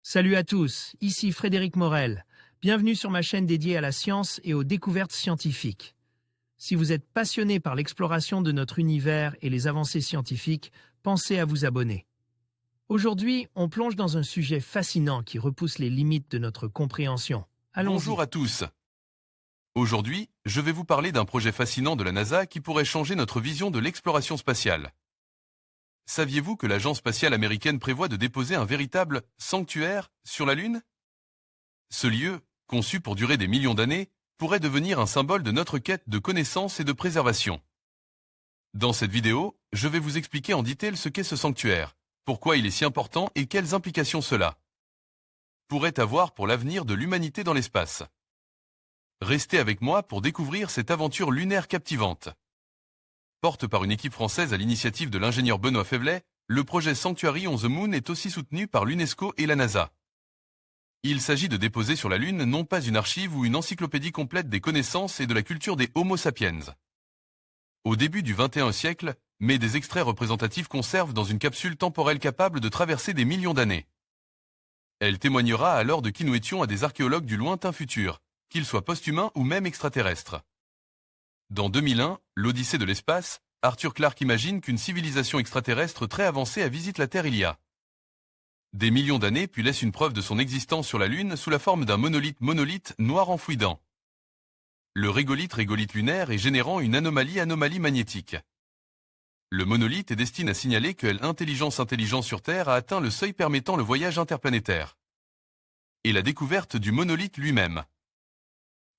Salut à tous, ici Frédéric Morel. Bienvenue sur ma chaîne dédiée à la science et aux découvertes scientifiques. Si vous êtes passionné par l'exploration de notre univers et les avancées scientifiques, pensez à vous abonner. Aujourd'hui, on plonge dans un sujet fascinant qui repousse les limites de notre compréhension. Bonjour Allons-y. à tous. Aujourd'hui, je vais vous parler d'un projet fascinant de la NASA qui pourrait changer notre vision de l'exploration spatiale. Saviez-vous que l'agence spatiale américaine prévoit de déposer un véritable sanctuaire sur la Lune? Ce lieu, conçu pour durer des millions d'années, pourrait devenir un symbole de notre quête de connaissance et de préservation. Dans cette vidéo, je vais vous expliquer en détail ce qu'est ce sanctuaire, pourquoi il est si important et quelles implications cela pourrait avoir pour l'avenir de l'humanité dans l'espace. Restez avec moi pour découvrir cette aventure lunaire captivante. Porte par une équipe française à l'initiative de l'ingénieur Benoît Fevlet, le projet Sanctuary on the Moon est aussi soutenu par l'UNESCO et la NASA. Il s'agit de déposer sur la Lune non pas une archive ou une encyclopédie complète des connaissances et de la culture des Homo sapiens. Au début du XXIe siècle, mais des extraits représentatifs conservent dans une capsule temporelle capable de traverser des millions d'années. Elle témoignera alors de qui nous étions à des archéologues du lointain futur, qu'ils soient post-humains ou même extraterrestres. Dans 2001, l'Odyssée de l'espace, Arthur Clarke imagine qu'une civilisation extraterrestre très avancée a visité la Terre il y a des millions d'années puis laisse une preuve de son existence sur la Lune sous la forme d'un monolithe noir enfoui dans le régolithe lunaire et générant une anomalie magnétique. Le monolithe est destiné à signaler que l'intelligence sur Terre a atteint le seuil permettant le voyage interplanétaire et la découverte du monolithe lui-même.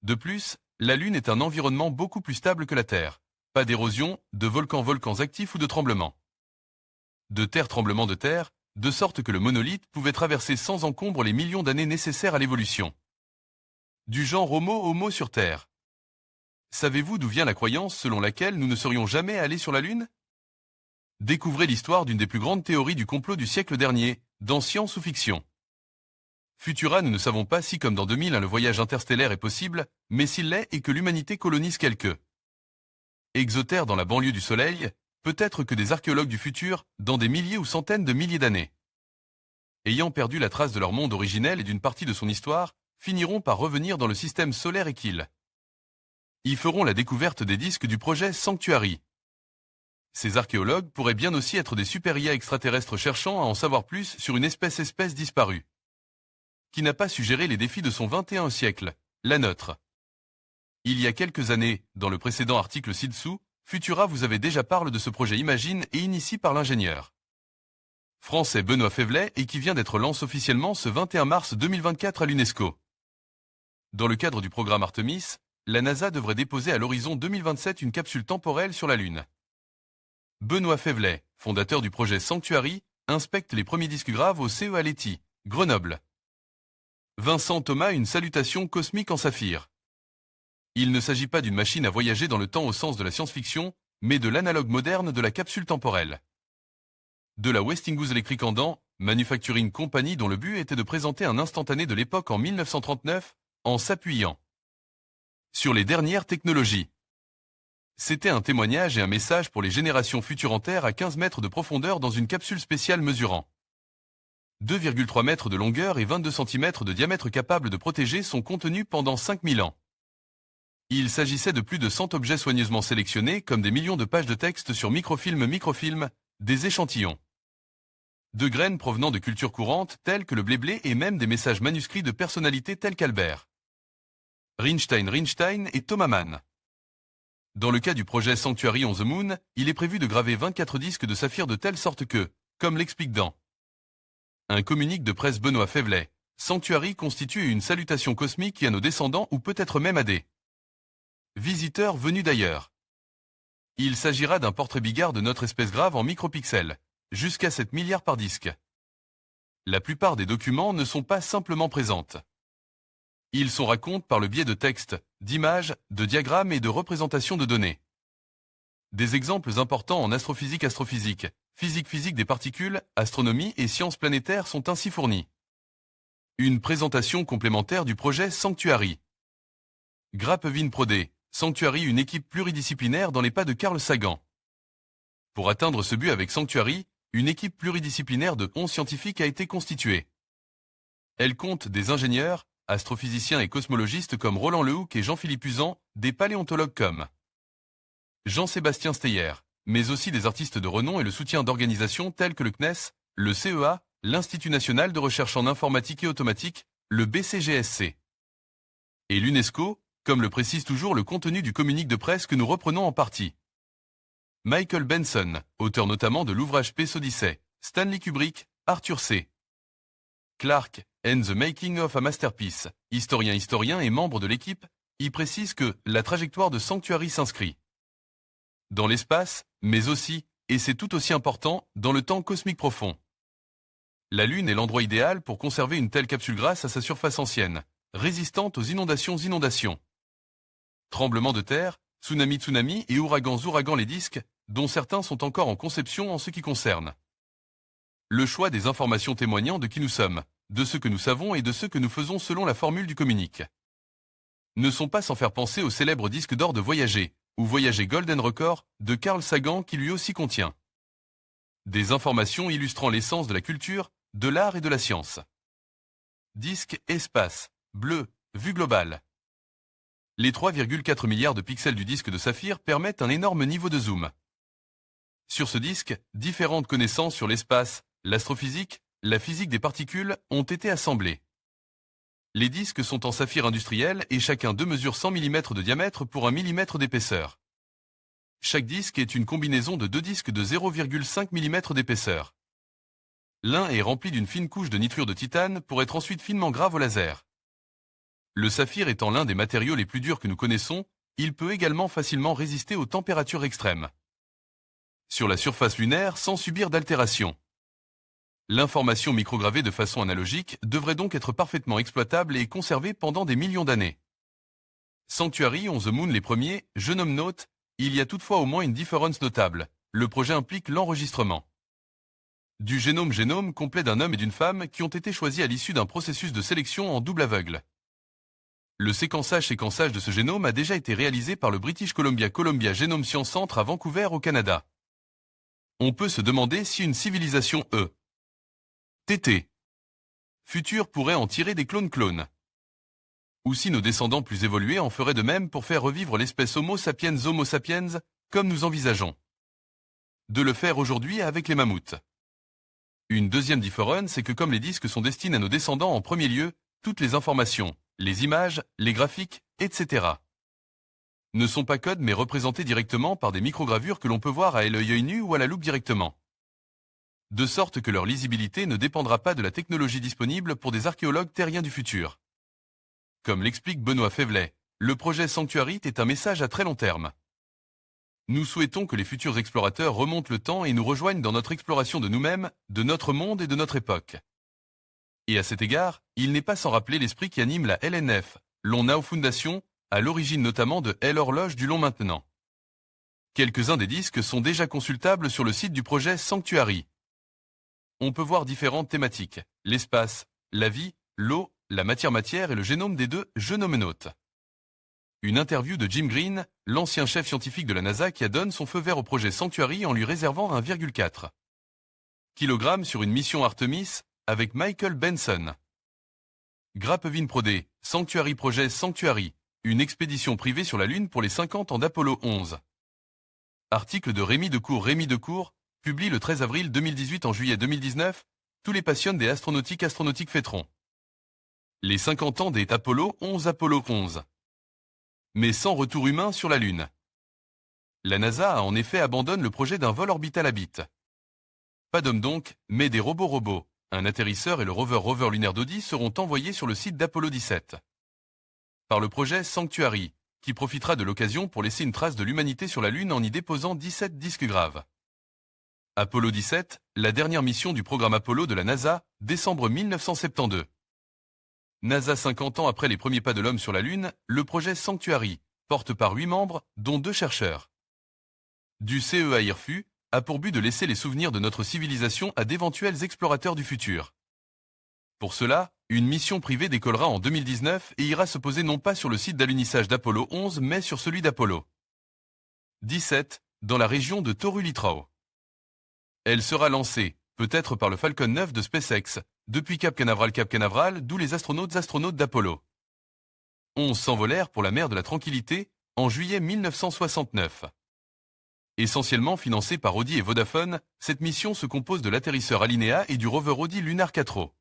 De plus, la Lune est un environnement beaucoup plus stable que la Terre. Pas d'érosion, de volcans actifs ou de tremblements. Tremblements de terre, de sorte que le monolithe pouvait traverser sans encombre les millions d'années nécessaires à l'évolution. Du genre Homo sur Terre. Savez-vous d'où vient la croyance selon laquelle nous ne serions jamais allés sur la Lune? Découvrez l'histoire d'une des plus grandes théories du complot du siècle dernier, dans Science ou Fiction. Futura, nous ne savons pas si comme dans 2001 le voyage interstellaire est possible, mais s'il l'est et que l'humanité colonise quelques exotères dans la banlieue du Soleil, peut-être que des archéologues du futur, dans des milliers ou centaines de milliers d'années, ayant perdu la trace de leur monde originel et d'une partie de son histoire, finiront par revenir dans le système solaire et qu'ils y feront la découverte des disques du projet Sanctuary. Ces archéologues pourraient bien aussi être des super-IA extraterrestres cherchant à en savoir plus sur une espèce disparue, qui n'a pas su gérer les défis de son XXIe siècle, la nôtre. Il y a quelques années, dans le précédent article ci-dessous, Futura vous avait déjà parlé de ce projet Imagine et initié par l'ingénieur français Benoît Fevlet et qui vient d'être lancé officiellement ce 21 mars 2024 à l'UNESCO. Dans le cadre du programme Artemis, la NASA devrait déposer à l'horizon 2027 une capsule temporelle sur la Lune. Benoît Fevlet, fondateur du projet Sanctuary, inspecte les premiers disques graves au CEA Leti, Grenoble. Vincent Thomas une salutation cosmique en saphir. Il ne s'agit pas d'une machine à voyager dans le temps au sens de la science-fiction, mais de l'analogue moderne de la capsule temporelle. De la Westinghouse Electric Andan, Manufacturing Company dont le but était de présenter un instantané de l'époque en 1939, en s'appuyant sur les dernières technologies. C'était un témoignage et un message pour les générations futures en Terre à 15 mètres de profondeur dans une capsule spéciale mesurant 2,3 mètres de longueur et 22 cm de diamètre capable de protéger son contenu pendant 5000 ans. Il s'agissait de plus de 100 objets soigneusement sélectionnés comme des millions de pages de texte sur microfilm, des échantillons de graines provenant de cultures courantes telles que le blé et même des messages manuscrits de personnalités telles qu'Albert Einstein et Thomas Mann. Dans le cas du projet Sanctuary on the Moon, il est prévu de graver 24 disques de saphir de telle sorte que, comme l'explique dans un communiqué de presse Benoît Fevlet, Sanctuary constitue une salutation cosmique à nos descendants ou peut-être même à des visiteurs venus d'ailleurs. Il s'agira d'un portrait bigard de notre espèce grave en micropixels, jusqu'à 7 milliards par disque. La plupart des documents ne sont pas simplement présentes. Ils sont racontés par le biais de textes, d'images, de diagrammes et de représentations de données. Des exemples importants en astrophysique, physique des particules, astronomie et sciences planétaires sont ainsi fournis. Une présentation complémentaire du projet Sanctuary. Grappevin Prodé, Sanctuary une équipe pluridisciplinaire dans les pas de Carl Sagan. Pour atteindre ce but avec Sanctuary, une équipe pluridisciplinaire de 11 scientifiques a été constituée. Elle compte des ingénieurs, astrophysiciens et cosmologistes comme Roland Lehoucq et Jean-Philippe Uzan, des paléontologues comme Jean-Sébastien Steyer, mais aussi des artistes de renom et le soutien d'organisations telles que le CNES, le CEA, l'Institut national de recherche en informatique et automatique, le BCGSC. Et l'UNESCO, comme le précise toujours le contenu du communiqué de presse que nous reprenons en partie. Michael Benson, auteur notamment de l'ouvrage Space Odyssey, Stanley Kubrick, Arthur C. Clarke and the Making of a Masterpiece, historien et membre de l'équipe, y précise que la trajectoire de Sanctuary s'inscrit dans l'espace, mais aussi, et c'est tout aussi important, dans le temps cosmique profond. La Lune est l'endroit idéal pour conserver une telle capsule grâce à sa surface ancienne, résistante aux inondations. Tremblements de terre, tsunamis et ouragans les disques, dont certains sont encore en conception en ce qui concerne le choix des informations témoignant de qui nous sommes, de ce que nous savons et de ce que nous faisons selon la formule du communiqué. Ne sont pas sans faire penser au célèbre disque d'or de Voyager, ou Voyager Golden Record, de Carl Sagan qui lui aussi contient des informations illustrant l'essence de la culture, de l'art et de la science. Disque espace, bleu, vue globale. Les 3,4 milliards de pixels du disque de saphir permettent un énorme niveau de zoom. Sur ce disque, différentes connaissances sur l'espace, l'astrophysique, la physique des particules ont été assemblées. Les disques sont en saphir industriel et chacun d'eux mesure 100 mm de diamètre pour 1 mm d'épaisseur. Chaque disque est une combinaison de deux disques de 0,5 mm d'épaisseur. L'un est rempli d'une fine couche de nitrure de titane pour être ensuite finement grave au laser. Le saphir étant l'un des matériaux les plus durs que nous connaissons, il peut également facilement résister aux températures extrêmes sur la surface lunaire sans subir d'altération. L'information microgravée de façon analogique devrait donc être parfaitement exploitable et conservée pendant des millions d'années. Sanctuary, on the Moon les premiers, je nomme note, il y a toutefois au moins une différence notable. Le projet implique l'enregistrement du génome complet d'un homme et d'une femme qui ont été choisis à l'issue d'un processus de sélection en double aveugle. Le séquençage de ce génome a déjà été réalisé par le British Columbia Genome Science Centre à Vancouver au Canada. On peut se demander si une civilisation TT future pourrait en tirer des clones. Ou si nos descendants plus évolués en feraient de même pour faire revivre l'espèce Homo sapiens, comme nous envisageons de le faire aujourd'hui avec les mammouths. Une deuxième différence, c'est que comme les disques sont destinés à nos descendants en premier lieu, toutes les informations, les images, les graphiques, etc. ne sont pas codes mais représentés directement par des microgravures que l'on peut voir à l'œil nu ou à la loupe directement. De sorte que leur lisibilité ne dépendra pas de la technologie disponible pour des archéologues terriens du futur. Comme l'explique Benoît Fevlet, le projet Sanctuary est un message à très long terme. Nous souhaitons que les futurs explorateurs remontent le temps et nous rejoignent dans notre exploration de nous-mêmes, de notre monde et de notre époque. Et à cet égard, il n'est pas sans rappeler l'esprit qui anime la LNF, Long Now Foundation, à l'origine notamment de L'Horloge du Long Maintenant. Quelques-uns des disques sont déjà consultables sur le site du projet Sanctuary. On peut voir différentes thématiques, l'espace, la vie, l'eau, la matière et le génome des deux genoménautes. Une interview de Jim Green, l'ancien chef scientifique de la NASA qui donne son feu vert au projet Sanctuary en lui réservant 1,4 kg sur une mission Artemis avec Michael Benson. Grapevine Prodé, Sanctuary Projet Sanctuary, une expédition privée sur la Lune pour les 50 ans d'Apollo 11. Article de Rémi Decour, publié le 13 avril 2018 en juillet 2019, tous les passionnés des astronautiques fêteront les 50 ans des Apollo 11. Mais sans retour humain sur la Lune. La NASA en effet abandonne le projet d'un vol orbital habite. Pas d'hommes donc, mais des robots. Un atterrisseur et le rover lunaire d'Audi seront envoyés sur le site d'Apollo 17. Par le projet Sanctuary, qui profitera de l'occasion pour laisser une trace de l'humanité sur la Lune en y déposant 17 disques graves. Apollo 17, la dernière mission du programme Apollo de la NASA, décembre 1972. NASA 50 ans après les premiers pas de l'homme sur la Lune, le projet Sanctuary porte par 8 membres, dont 2 chercheurs. Du CEA-IRFU a pour but de laisser les souvenirs de notre civilisation à d'éventuels explorateurs du futur. Pour cela, une mission privée décollera en 2019 et ira se poser non pas sur le site d'alunissage d'Apollo 11 mais sur celui d'Apollo 17, dans la région de Toru-Litrao. Elle sera lancée, peut-être par le Falcon 9 de SpaceX, depuis Cap Canaveral, d'où les astronautes d'Apollo. 11 s'envolèrent pour la mer de la Tranquillité en juillet 1969. Essentiellement financée par Audi et Vodafone, cette mission se compose de l'atterrisseur Alinéa et du rover Audi Lunar 4O.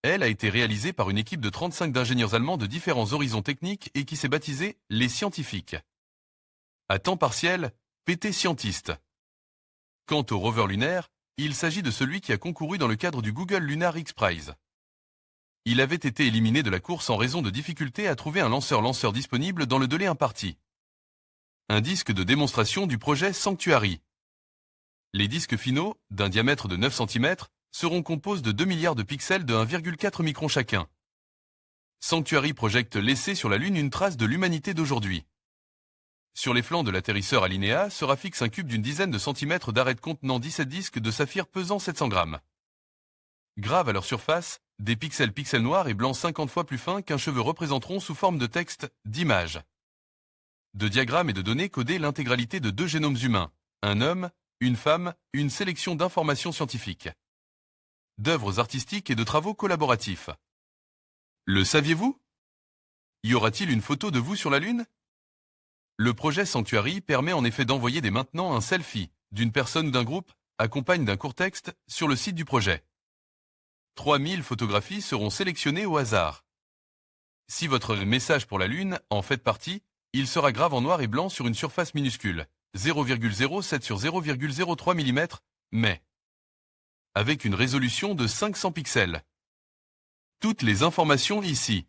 Elle a été réalisée par une équipe de 35 d'ingénieurs allemands de différents horizons techniques et qui s'est baptisée les scientifiques. À temps partiel, PT Scientist. Quant au rover lunaire, il s'agit de celui qui a concouru dans le cadre du Google Lunar X Prize. Il avait été éliminé de la course en raison de difficultés à trouver un lanceur disponible dans le délai imparti. Un disque de démonstration du projet Sanctuary. Les disques finaux, d'un diamètre de 9 cm, seront composés de 2 milliards de pixels de 1,4 micron chacun. Sanctuary projecte laisser sur la Lune une trace de l'humanité d'aujourd'hui. Sur les flancs de l'atterrisseur Alinéa sera fixe un cube d'une dizaine de centimètres d'arête contenant 17 disques de saphir pesant 700 grammes. Graves à leur surface, des pixels noirs et blancs 50 fois plus fins qu'un cheveu représenteront sous forme de texte, d'images, de diagrammes et de données codées l'intégralité de 2 génomes humains, un homme, une femme, une sélection d'informations scientifiques, d'œuvres artistiques et de travaux collaboratifs. Le saviez-vous? Y aura-t-il une photo de vous sur la Lune? Le projet Sanctuary permet en effet d'envoyer dès maintenant un selfie, d'une personne ou d'un groupe, accompagne d'un court texte, sur le site du projet. 3000 photographies seront sélectionnées au hasard. Si votre message pour la Lune en fait partie, il sera grave en noir et blanc sur une surface minuscule, 0,07 sur 0,03 mm, mais avec une résolution de 500 pixels. Toutes les informations ici.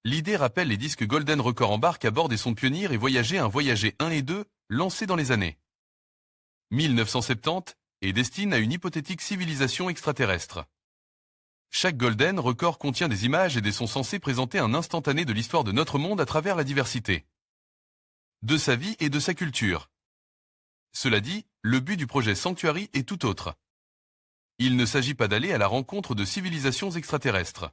L'idée rappelle les disques Golden Record embarque à bord des sondes Pioneer et Voyager 1 et 2, lancés dans les années 1970 et destinent à une hypothétique civilisation extraterrestre. Chaque Golden Record contient des images et des sons censés présenter un instantané de l'histoire de notre monde à travers la diversité, de sa vie et de sa culture. Cela dit, le but du projet Sanctuary est tout autre. Il ne s'agit pas d'aller à la rencontre de civilisations extraterrestres.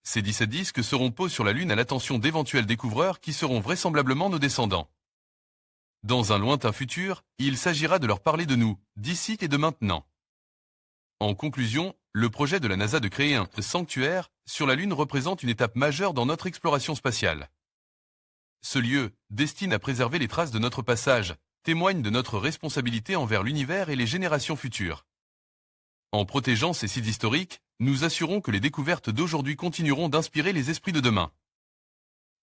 Ces 17 disques seront posés sur la Lune à l'attention d'éventuels découvreurs qui seront vraisemblablement nos descendants. Dans un lointain futur, il s'agira de leur parler de nous, d'ici et de maintenant. En conclusion, le projet de la NASA de créer un sanctuaire sur la Lune représente une étape majeure dans notre exploration spatiale. Ce lieu, destiné à préserver les traces de notre passage, témoigne de notre responsabilité envers l'univers et les générations futures. En protégeant ces sites historiques, nous assurons que les découvertes d'aujourd'hui continueront d'inspirer les esprits de demain.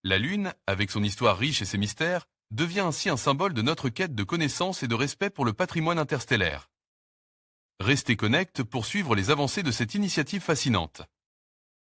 La Lune, avec son histoire riche et ses mystères, devient ainsi un symbole de notre quête de connaissance et de respect pour le patrimoine interstellaire. Restez connectés pour suivre les avancées de cette initiative fascinante.